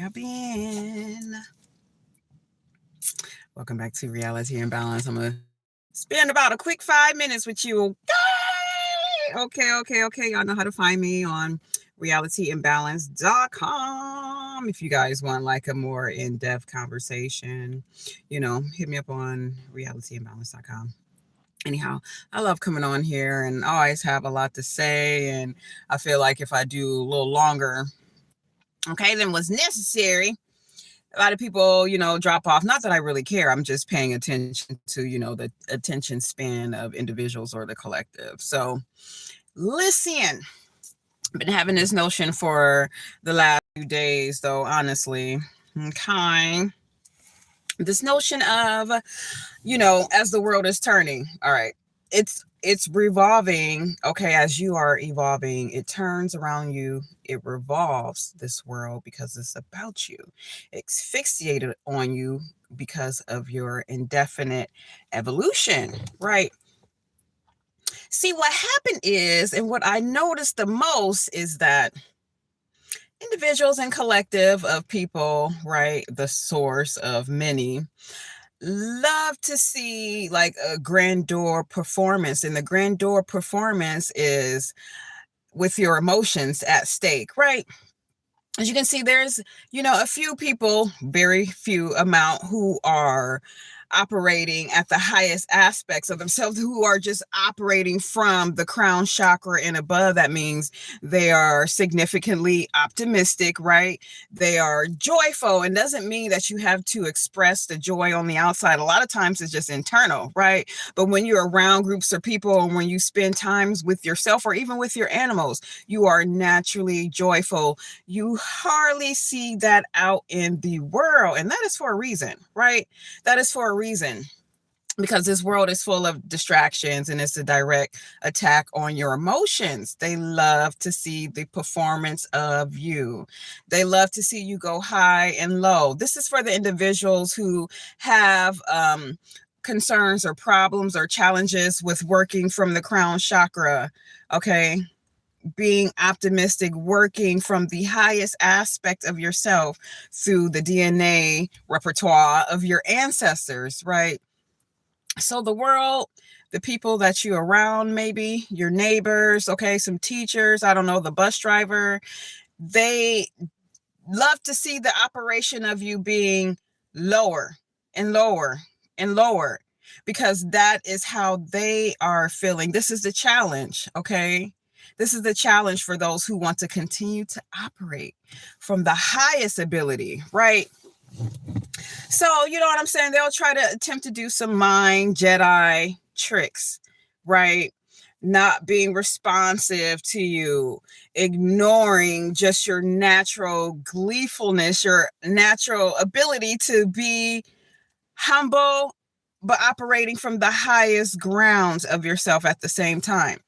Tap in. Welcome back to Reality and Balance. I'm going to spend about a quick 5 minutes with you. Okay. Y'all know how to find me on realityandbalance.com. If you guys want like a more in-depth conversation, hit me up on realityandbalance.com. Anyhow, I love coming on here and I always have a lot to say. And I feel like if I do a little longer, than what's necessary, a lot of people, drop off. Not that I really care. I'm just paying attention to, the attention span of individuals or the collective. So listen, I've been having this notion for the last few days, though, honestly. Okay. This notion of, as the world is turning. All right. It's revolving. Okay. As you are evolving, it turns around you. It revolves this world because it's about you. It's fixated on you because of your indefinite evolution. Right. See, what happened is, and what I noticed the most is that individuals and collective of people, right, the source of many, love to see like a grandeur performance. And the grandeur performance is with your emotions at stake, right? As you can see, there's, a few people, very few amount, who are operating at the highest aspects of themselves, who are just operating from the crown chakra and above. That means they are significantly optimistic, right? They are joyful, and doesn't mean that you have to express the joy on the outside. A lot of times it's just internal, right? But when you're around groups of people, and when you spend times with yourself or even with your animals, you are naturally joyful. You hardly see that out in the world, and that is for a reason, right? That is for a reason, because this world is full of distractions and it's a direct attack on your emotions. They love to see the performance of you. They love to see you go high and low. This is for the individuals who have concerns or problems or challenges with working from the crown chakra. Okay. Being optimistic, working from the highest aspect of yourself through the DNA repertoire of your ancestors, right? So the world, the people that you around, maybe your neighbors, okay, some teachers, I don't know, the bus driver, they love to see the operation of you being lower and lower and lower, because that is how they are feeling. This is the challenge, okay? This is the challenge for those who want to continue to operate from the highest ability, right? So, you know what I'm saying? They'll try to attempt to do some mind Jedi tricks, right? Not being responsive to you, ignoring just your natural gleefulness, your natural ability to be humble, but operating from the highest grounds of yourself at the same time.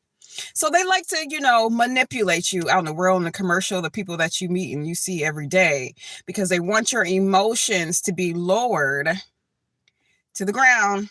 So they like to, manipulate you out in the world, in the commercial, the people that you meet and you see every day, because they want your emotions to be lowered to the ground,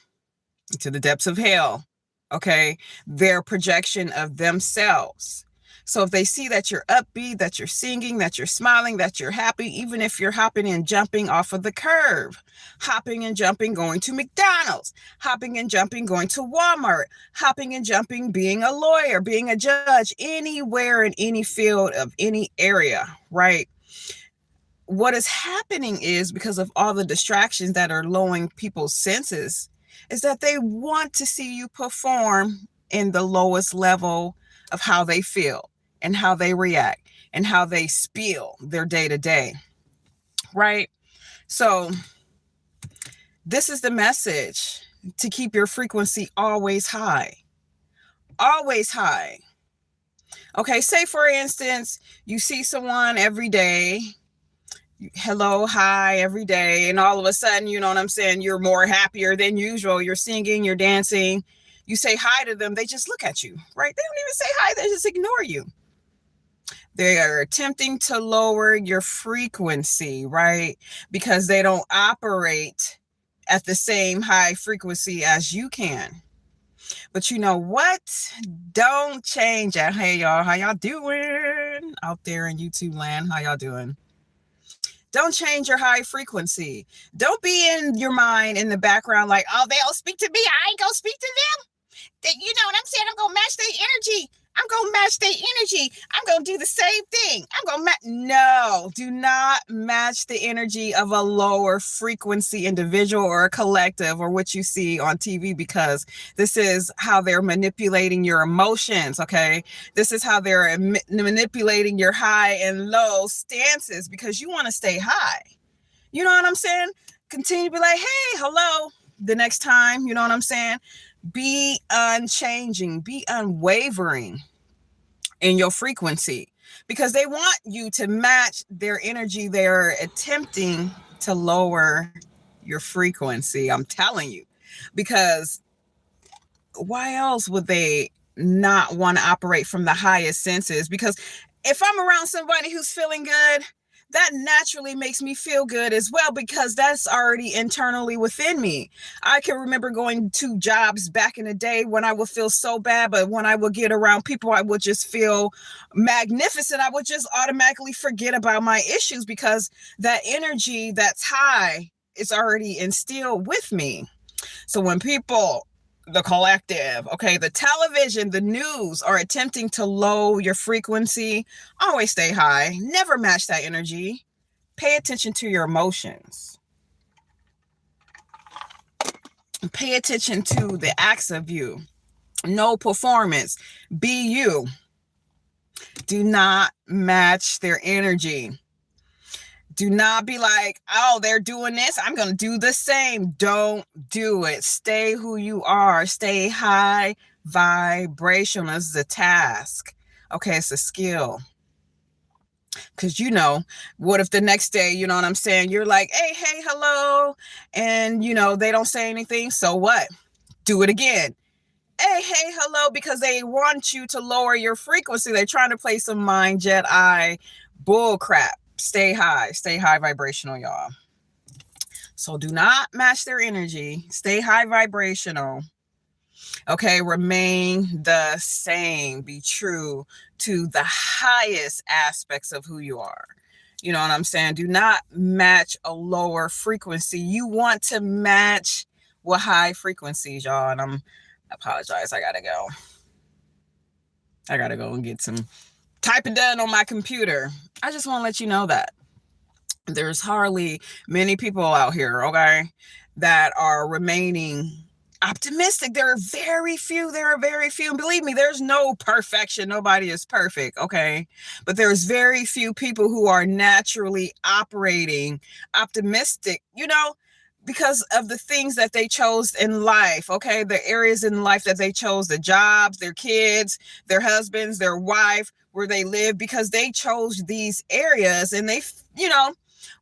to the depths of hell. Okay. Their projection of themselves. So if they see that you're upbeat, that you're singing, that you're smiling, that you're happy, even if you're hopping and jumping off of the curve, hopping and jumping, going to McDonald's, hopping and jumping, going to Walmart, hopping and jumping, being a lawyer, being a judge, anywhere in any field of any area, right? What is happening is, because of all the distractions that are lowering people's senses, is that they want to see you perform in the lowest level of how they feel and how they react and how they spill their day to day, right? So this is the message: to keep your frequency always high, always high. Okay, say for instance, you see someone every day, hello, hi, every day, and all of a sudden, you know what I'm saying, you're more happier than usual, you're singing, you're dancing, you say hi to them, they just look at you, right? They don't even say hi, they just ignore you. They are attempting to lower your frequency, right? Because they don't operate at the same high frequency as you can. But you know what? Don't change it. Hey, y'all, how y'all doing out there in YouTube land? How y'all doing? Don't change your high frequency. Don't be in your mind in the background like, oh, they don't speak to me. I ain't gonna speak to them. You know what I'm saying? I'm gonna match their energy. I'm gonna match their energy. I'm gonna do the same thing. I'm gonna match. No, do not match the energy of a lower frequency individual or a collective or what you see on TV, because this is how they're manipulating your emotions. Okay, this is how they're manipulating your high and low stances, because you want to stay high. You know what I'm saying? Continue to be like, hey, hello, the next time. You know what I'm saying? Be unchanging, be unwavering in your frequency, because they want you to match their energy. They're attempting to lower your frequency. I'm telling you, because why else would they not want to operate from the highest senses? Because if I'm around somebody who's feeling good, that naturally makes me feel good as well, because that's already internally within me. I can remember going to jobs back in the day when I would feel so bad, but when I would get around people, I would just feel magnificent. I would just automatically forget about my issues, because that energy that's high is already instilled with me. So when people, the collective, okay, the television, the news are attempting to lower your frequency, always stay high. Never match that energy. Pay attention to your emotions. Pay attention to the acts of you. No performance. Be you. Do not match their energy. Do not be like, oh, they're doing this, I'm going to do the same. Don't do it. Stay who you are. Stay high vibration. This is a task. Okay, it's a skill. Because, you know, what if the next day, you know what I'm saying, you're like, hey, hello, and, you know, they don't say anything. So what? Do it again. Hey, hello, because they want you to lower your frequency. They're trying to play some mind jet eye bull crap. Stay high vibrational, y'all. So do not match their energy. Stay high vibrational. Okay, remain the same. Be true to the highest aspects of who you are. You know what I'm saying? Do not match a lower frequency. You want to match with high frequencies, y'all. And I apologize. I gotta go and get some typing done on my computer. I just want to let you know that there's hardly many people out here, okay, that are remaining optimistic. There are very few. Believe me, there's no perfection. Nobody is perfect, okay? But there's very few people who are naturally operating optimistic, you know, because of the things that they chose in life, okay? The areas in life that they chose, the jobs, their kids, their husbands, their wife, where they live, because they chose these areas, and they, you know,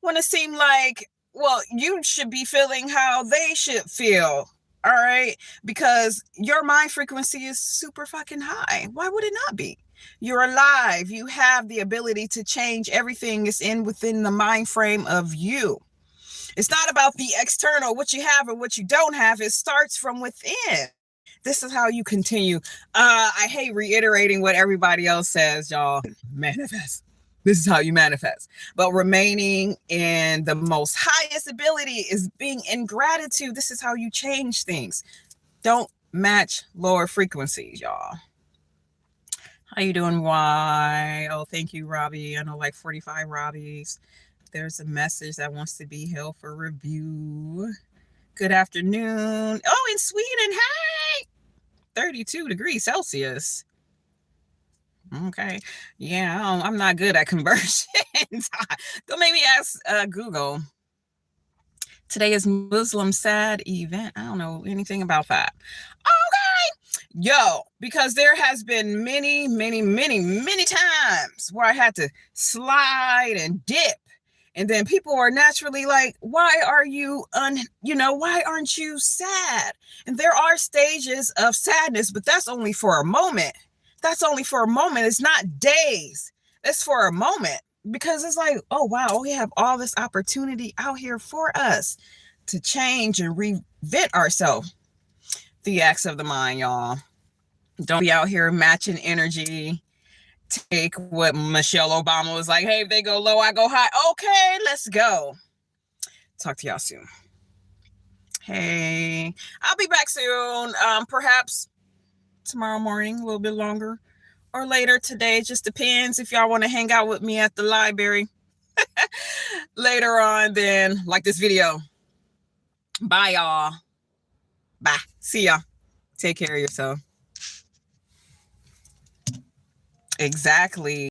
want to seem like, well, you should be feeling how they should feel. All right. Because your mind frequency is super fucking high. Why would it not be? You're alive. You have the ability to change everything. Is within the mind frame of you. It's not about the external, what you have and what you don't have. It starts from within. This is how you continue. I hate reiterating what everybody else says, y'all. Manifest. This is how you manifest. But remaining in the most highest ability is being in gratitude. This is how you change things. Don't match lower frequencies, y'all. How you doing? Why? Oh, thank you, Robbie. I know like 45 Robbies. There's a message that wants to be held for review. Good afternoon. Oh, in Sweden, hey! 32 degrees Celsius. Okay. Yeah, I'm not good at conversions. Don't make me ask Google. Today is Muslim sad event. I don't know anything about that. Okay. Yo, because there has been many times where I had to slide and dip. And then people are naturally like, why are you, why aren't you sad? And there are stages of sadness, but that's only for a moment. It's not days. It's for a moment, because it's like, oh, wow, we have all this opportunity out here for us to change and reinvent ourselves. The acts of the mind, y'all. Don't be out here matching energy take what Michelle Obama was like, hey, if they go low, I go high. Okay, let's go. Talk to y'all soon. Hey, I'll be back soon. Perhaps tomorrow morning, a little bit longer, or later today. It just depends if y'all want to hang out with me at the library later on, then like this video. Bye, y'all. Bye. See ya. Take care of yourself. Exactly.